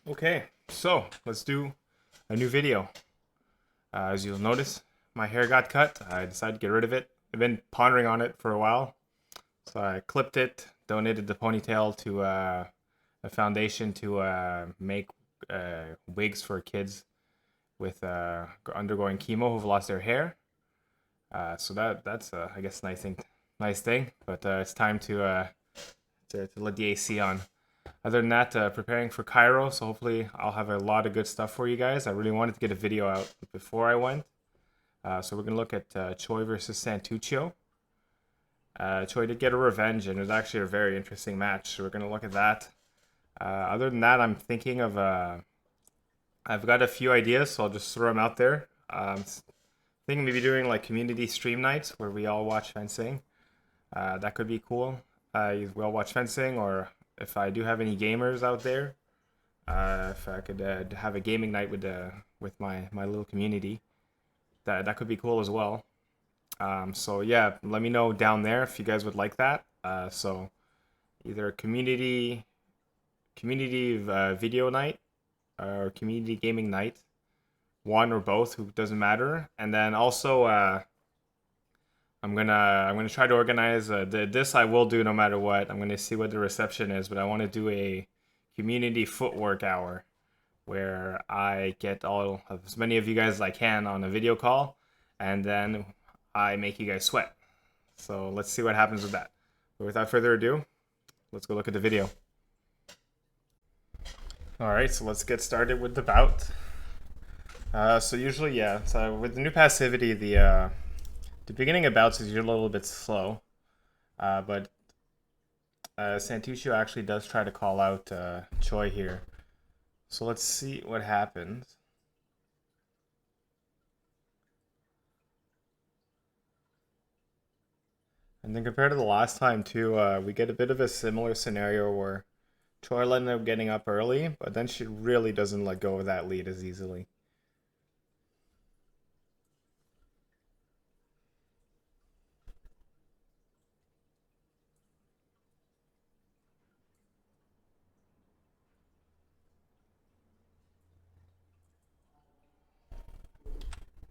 Okay, so let's do a new video. As you'll notice, my hair got cut. I decided to get rid of it. I've been pondering on it for a while. So I clipped it, donated the ponytail to a foundation to make wigs for kids with undergoing chemo who've lost their hair. So that's I guess nice thing. But it's time to let the AC on. Other than that, preparing for Cairo, so hopefully I'll have a lot of good stuff for you guys. I really wanted to get a video out before I went. So we're going to look at Choi versus Santuccio. Choi did get a revenge, and it was actually a very interesting match, so we're going to look at that. Other than that, I'm thinking of... I've got a few ideas, so I'll just throw them out there. Thinking maybe doing like community stream nights where we all watch fencing. That could be cool. We all watch fencing, or if I do have any gamers out there, if I could have a gaming night with my little community, that could be cool as well. So yeah, let me know down there if you guys would like that. So either a community video night or community gaming night, one or both, who doesn't matter. And then also I'm gonna try to organize this. I will do no matter what. I'm gonna see what the reception is, but I want to do a community footwork hour where I get all of as many of you guys as I can on a video call, and then I make you guys sweat. So let's see what happens with that. But without further ado, let's go look at the video. All right, so let's get started with the bout. So usually, yeah. So with the new passivity, the beginning of bouts is usually a little bit slow, but Santuccio actually does try to call out Choi here. So let's see what happens. And then compared to the last time too, we get a bit of a similar scenario where Choi ended up getting up early, but then she really doesn't let go of that lead as easily.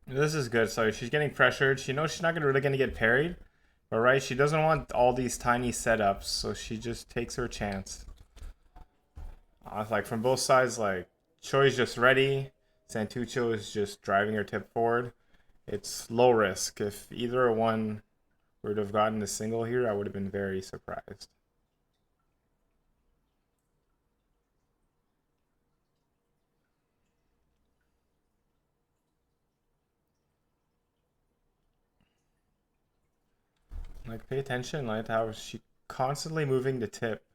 This is good. So she's getting pressured. She knows she's not really gonna get parried, but right, she doesn't want all these tiny setups, so she just takes her chance. Like from both sides, like Choi's just ready. Santuccio is just driving her tip forward. It's low risk. If either one were to have gotten a single here, I would have been very surprised. Like, pay attention, like how she constantly moving the tip.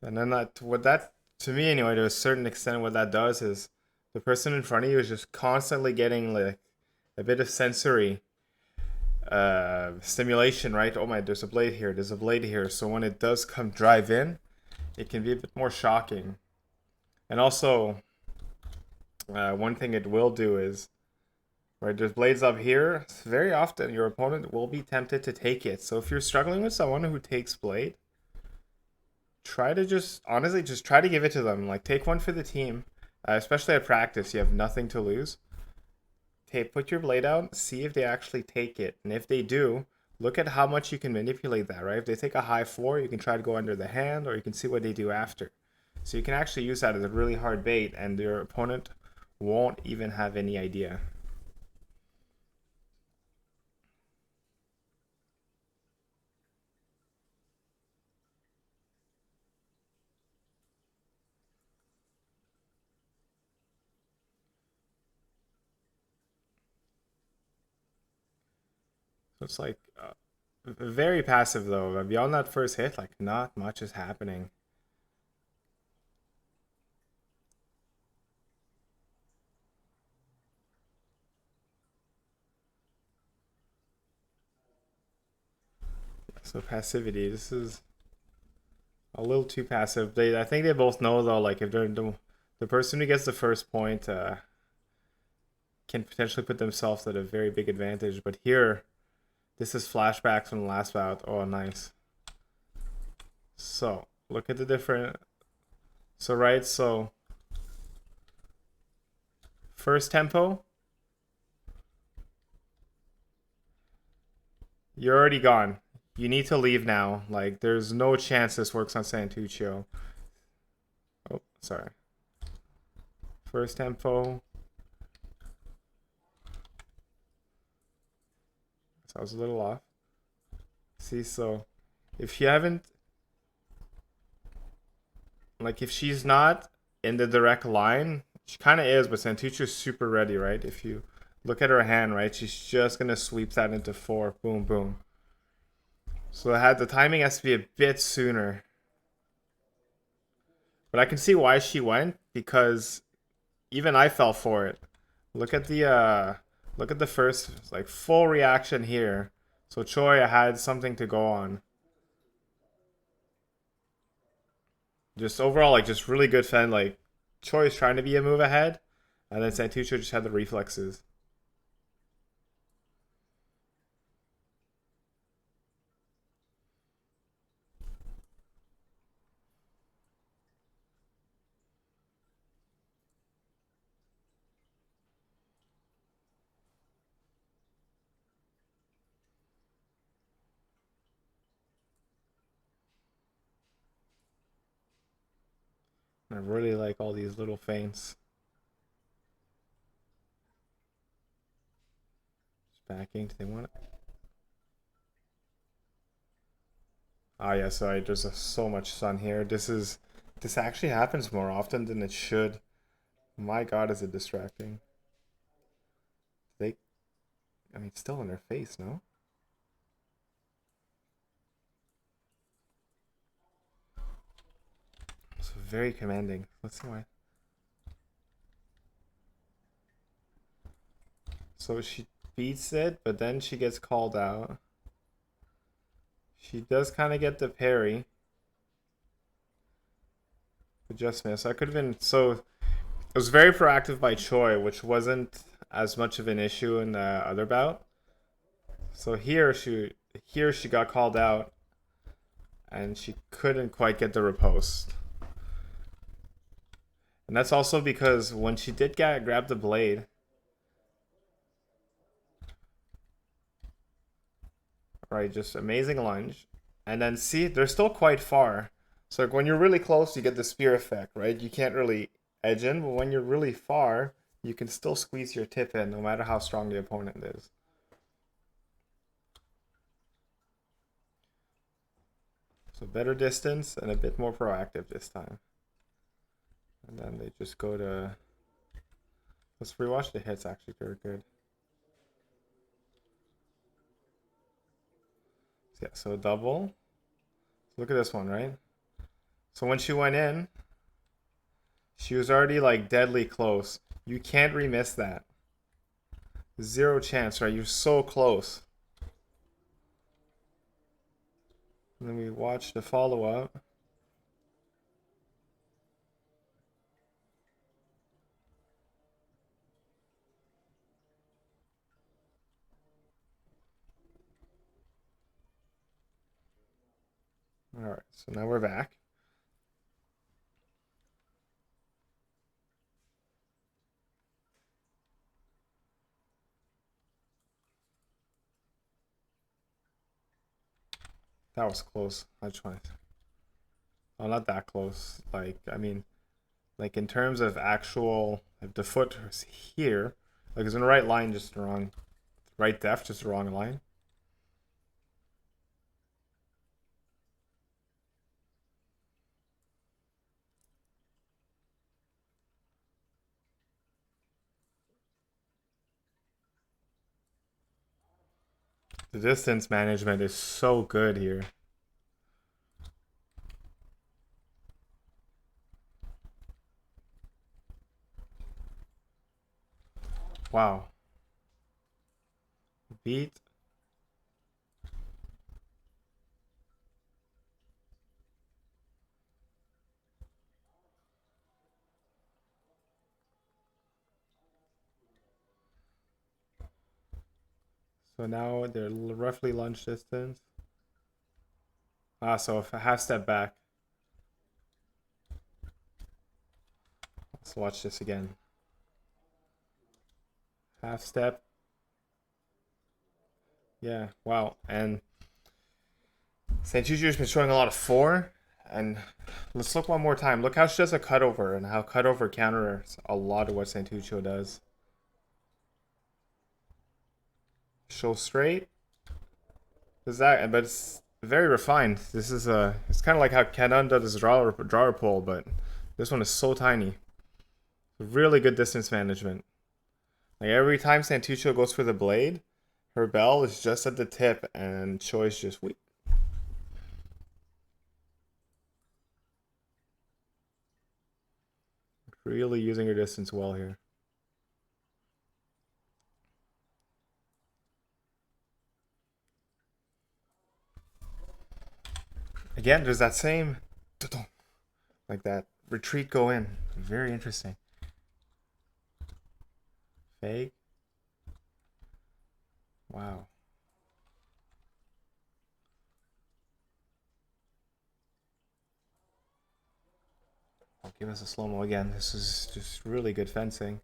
And then that to me anyway, to a certain extent, what that does is the person in front of you is just constantly getting like a bit of sensory stimulation, right? Oh my, there's a blade here, there's a blade here. So when it does come drive in, it can be a bit more shocking. And also, one thing it will do is, right, there's blades up here. Very often your opponent will be tempted to take it. So if you're struggling with someone who takes blade, try to just honestly just try to give it to them. Like, take one for the team, especially at practice. You have nothing to lose. Okay, put your blade out, see if they actually take it, and if they do, look at how much you can manipulate that. Right, if they take a high four, you can try to go under the hand, or you can see what they do after. So you can actually use that as a really hard bait, and your opponent won't even have any idea. So it's like very passive though. Beyond that first hit, like not much is happening. So passivity, this is a little too passive. I think they both know though, like if they're the person who gets the first point can potentially put themselves at a very big advantage. But here, this is flashbacks from the last bout. Oh, nice. So look at the different. So right, so first tempo, you're already gone. You need to leave now. Like, there's no chance this works on Santuccio. Oh, sorry. First tempo. So I was a little off. See, so if you haven't, like, if she's not in the direct line, she kind of is, but Santuccio's super ready, right? If you look at her hand, right, she's just gonna sweep that into four. Boom, boom. So the timing has to be a bit sooner. But I can see why she went, because even I fell for it. Look at the first like full reaction here. So Choi had something to go on. Just overall, like, just really good fend. Like, Choi is trying to be a move ahead, and then Santuccio just had the reflexes. And I really like all these little feints. Just backing. Do they want it? Ah, yeah. So there's so much sun here. This actually happens more often than it should. My God, is it distracting? They, I mean, it's still in their face, no? So very commanding. Let's see why. So she beats it, but then she gets called out. She does kind of get the parry. But just missed. I could have been so. It was very proactive by Choi, which wasn't as much of an issue in the other bout. So here she got called out, and she couldn't quite get the riposte. And that's also because when she did grab the blade, right, just amazing lunge, and then see they're still quite far. So like when you're really close, you get the spear effect, right? You can't really edge in, but when you're really far, you can still squeeze your tip in, no matter how strong the opponent is. So better distance and a bit more proactive this time. And then they just go to. Let's rewatch the hits. Actually, they're good. Yeah, so double. Look at this one, right? So when she went in, she was already like deadly close. You can't remiss that. Zero chance, right? You're so close. And then we watch the follow up. All right, so now we're back. That was close. I just want to. Oh, not that close. Like, I mean, like in terms of actual, if the foot is here, like it's in the right line, just the wrong, right depth, just the wrong line. The distance management is so good here. Wow. Beat. So now they're roughly lunge distance. Ah, so if a half step back. Let's watch this again. Half step. Yeah, wow. And Santucci's been showing a lot of 4. And let's look one more time. Look how she does a cutover and how cutover counters a lot of what Santucci does. Show straight. Does that, but it's very refined. This is it's kind of like how Canon does his drawer pull, but this one is so tiny. Really good distance management. Like every time Santucci goes for the blade, her bell is just at the tip, and Choi's just weak. Really using her distance well here. Again, there's that same like that retreat go in. Very interesting. Fake. Wow. I'll give us a slow-mo again. This is just really good fencing.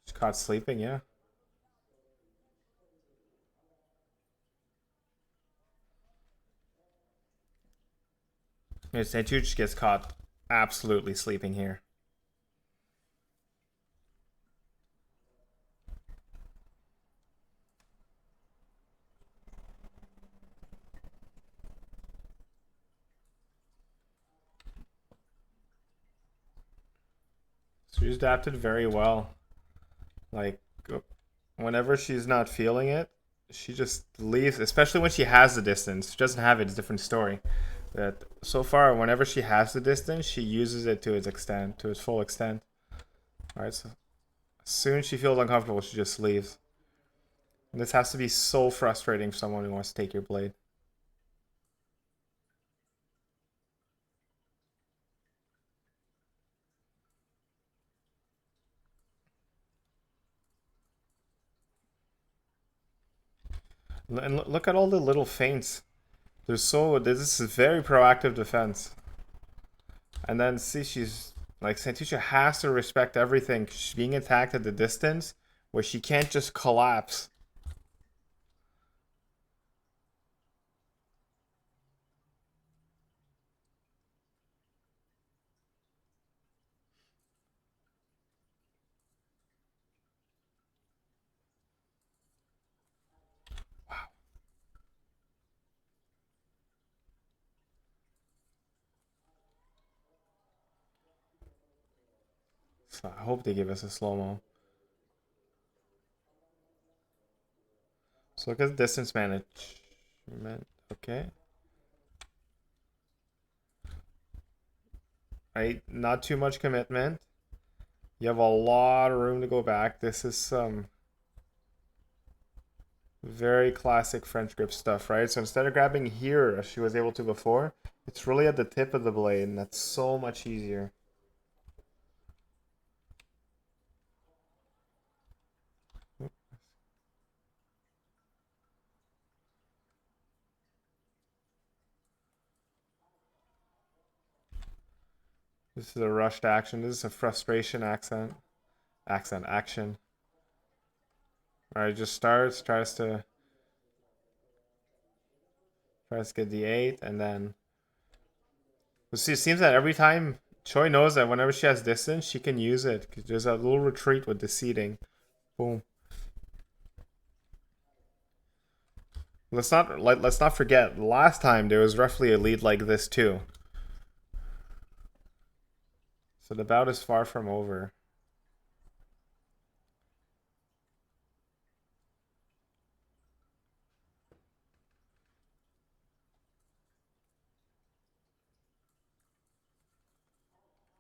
Just caught sleeping, yeah. Santucci gets caught absolutely sleeping here. She's adapted very well. Like, whenever she's not feeling it, she just leaves, especially when she has the distance. She doesn't have it, it's a different story. That so far, whenever she has the distance, she uses it to its extent, to its full extent. Alright, so as soon as she feels uncomfortable, she just leaves. And this has to be so frustrating for someone who wants to take your blade. And look at all the little feints. This is very proactive defense. And then see, she's like, Santucci has to respect everything. She's being attacked at the distance where she can't just collapse. Wow. So I hope they give us a slow-mo. So look at the distance management. Okay. Right, not too much commitment. You have a lot of room to go back. This is some very classic French grip stuff, right? So instead of grabbing here as she was able to before, it's really at the tip of the blade, and that's so much easier. This is a rushed action. This is a frustration action. Alright, just starts, tries to get the 8, and then see, it seems that every time Choi knows that whenever she has distance, she can use it. There's a little retreat with the seating. Boom. Let's not forget, last time there was roughly a lead like this too. So the bout is far from over.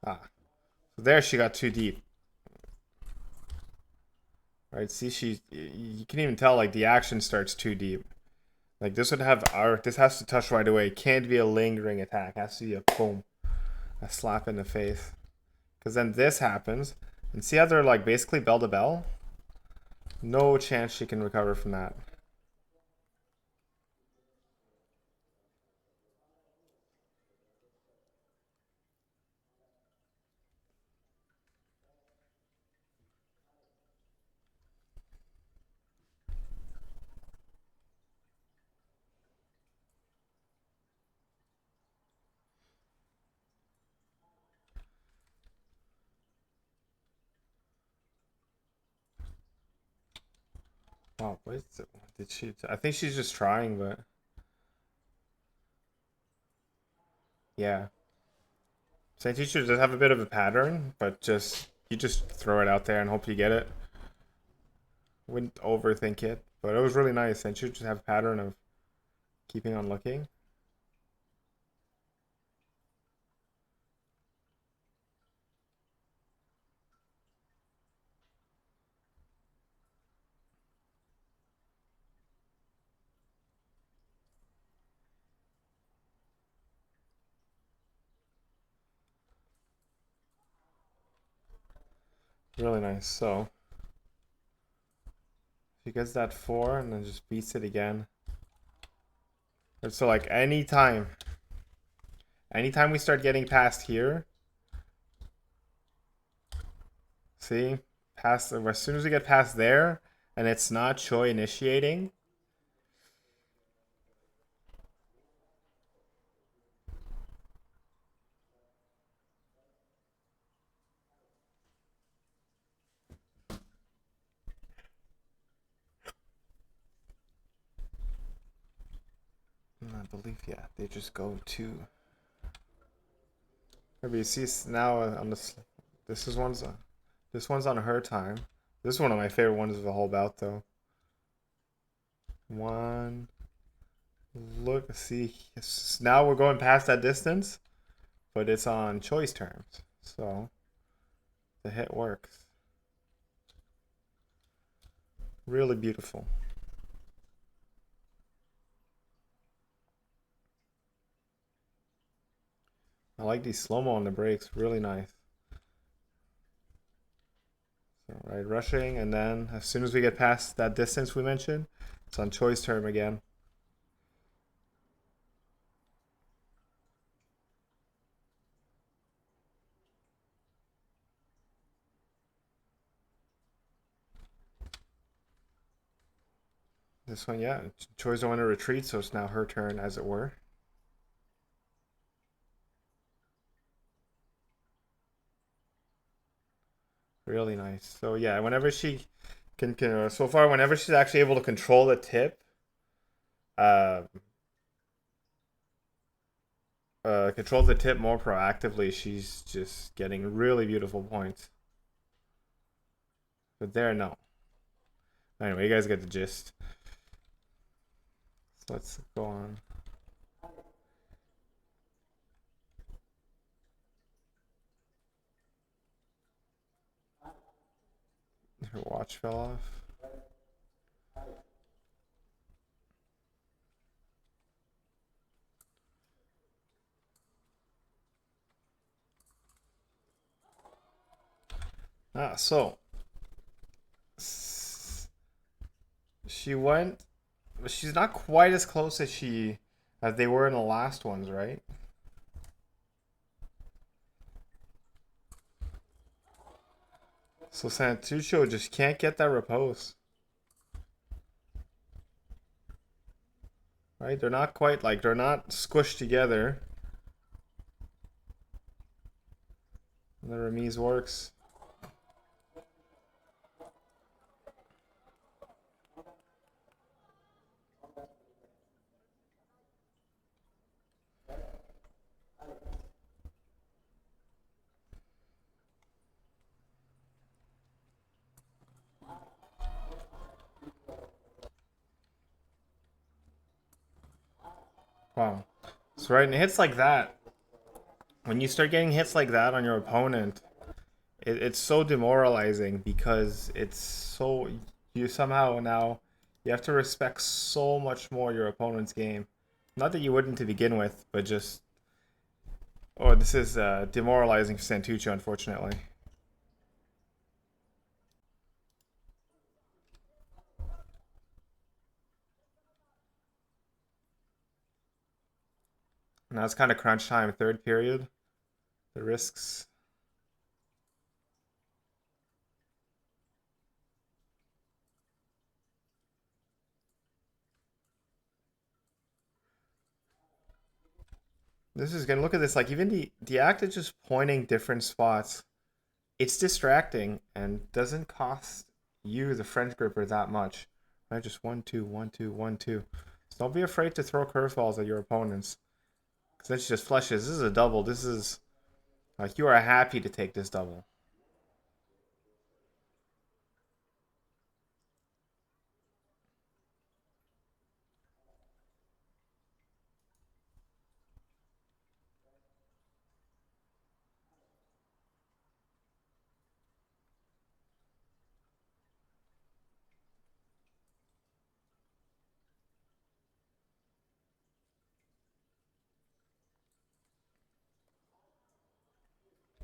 Ah. So there she got too deep. Right, see, you can even tell like the action starts too deep. Like this has to touch right away. It can't be a lingering attack. It has to be a boom. A slap in the face. Because then this happens, And see how they're like basically bell to bell? No chance she can recover from that. Wow, what is it? Did she? I think she's just trying, but yeah. Saint Teacher does have a bit of a pattern, but just you just throw it out there and hope you get it. Wouldn't overthink it, but it was really nice. Saint Teacher just have a pattern of keeping on looking. Really nice. So she gets that 4 and then just beats it again. And so like anytime we start getting past here, see, past as soon as we get past there, and it's not Choi initiating. I believe they just go to. Maybe you see now on this. This is one's. This one's on her time. This is one of my favorite ones of the whole bout, though. One. Look, see. Now we're going past that distance, but it's on choice terms. So the hit works. Really beautiful. I like these slow-mo on the breaks. Really nice. So, right, rushing, and then as soon as we get past that distance we mentioned, it's on choice term again. This one, yeah, Choi's the one to retreat, so it's now her turn, as it were. Really nice. So yeah, whenever she can so far, whenever she's actually able to control the tip, uh, control the tip more proactively, she's just getting really beautiful points. But there, no. Anyway, you guys get the gist. So let's go on. Her watch fell off. So she went. She's not quite as close as they were in the last ones, right? So Santuccio just can't get that repose. Right? They're not quite like they're not squished together. And the remise works. Wow. So right, and hits like that, when you start getting hits like that on your opponent, it's so demoralizing because it's so you somehow now you have to respect so much more your opponent's game. Not that you wouldn't to begin with, but just this is demoralizing for Santuccio, unfortunately. Now it's kind of crunch time, third period. The risks. This is gonna look at this, like even the act of just pointing different spots, it's distracting and doesn't cost you, the French gripper, that much. Right? Just 1-2, 1-2, 1-2. So don't be afraid to throw curveballs at your opponents. Because then she just flushes. This is a double. This is like you are happy to take this double.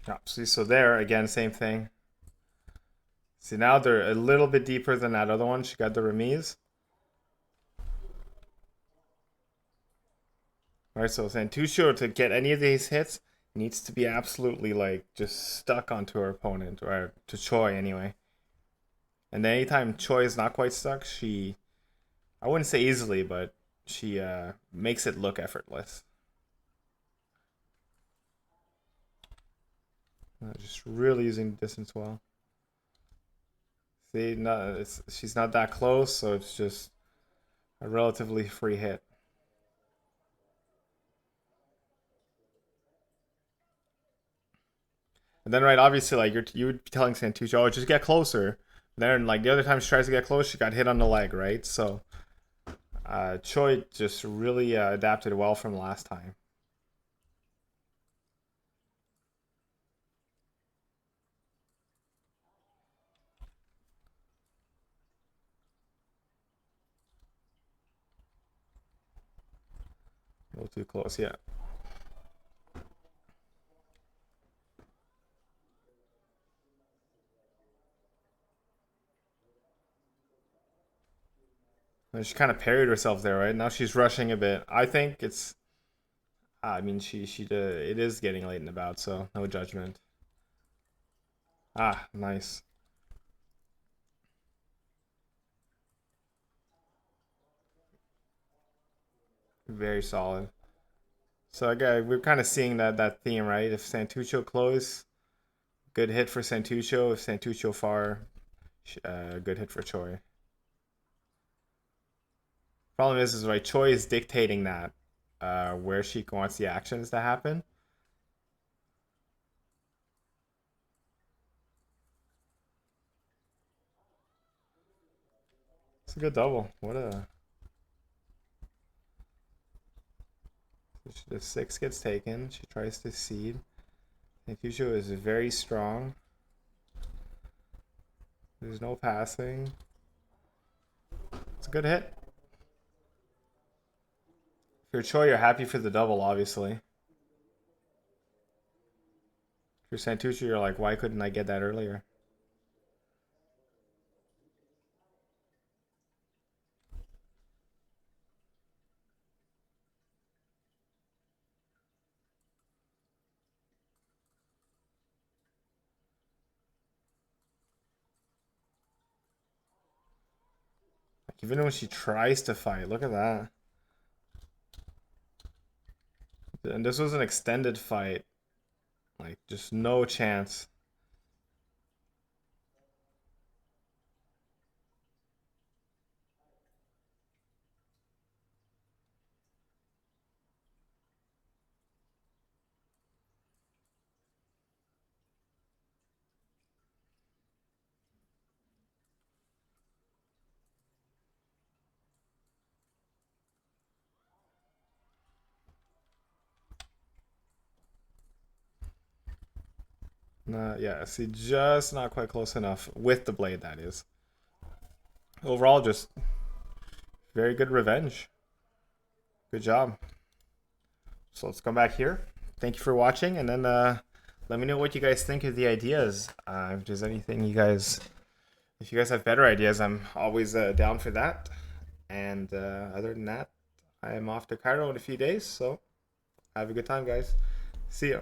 Yeah, see, so there again, same thing. See, now they're a little bit deeper than that other one. She got the remise. Right, so Santuccio, to get any of these hits, needs to be absolutely like just stuck onto her opponent, or to Choi anyway. And then anytime Choi is not quite stuck, she, I wouldn't say easily, but she makes it look effortless. Just really using the distance well. See, she's not that close, so it's just a relatively free hit. And then, right, obviously, like you would be telling Santucci, oh, just get closer. Then, like the other time she tries to get close, she got hit on the leg, right? So, Choi just really adapted well from last time. A little too close, yeah. And she kind of parried herself there, right? Now she's rushing a bit. I think it's. I mean, it is getting late in the bout, so no judgment. Ah, nice. Very solid. So again, we're kind of seeing that theme, right? If Santuccio close, good hit for Santuccio. If Santuccio far, good hit for Choi. Problem is right, Choi is dictating that where she wants the actions to happen. It's a good double. What a the six gets taken. She tries to seed. Santuccio is very strong. There's no passing. It's a good hit. If you're Choi, you're happy for the double, obviously. If you're Santucci, you're like, why couldn't I get that earlier? Like, even when she tries to fight, look at that. And this was an extended fight. Like, just no chance. Yeah, see, just not quite close enough with the blade, that is. Overall, just very good revenge. Good job. So let's come back here. Thank you for watching, and then let me know what you guys think of the ideas. If there's anything if you guys have better ideas, I'm always down for that. And other than that, I am off to Cairo in a few days, so Have a good time, guys. See ya.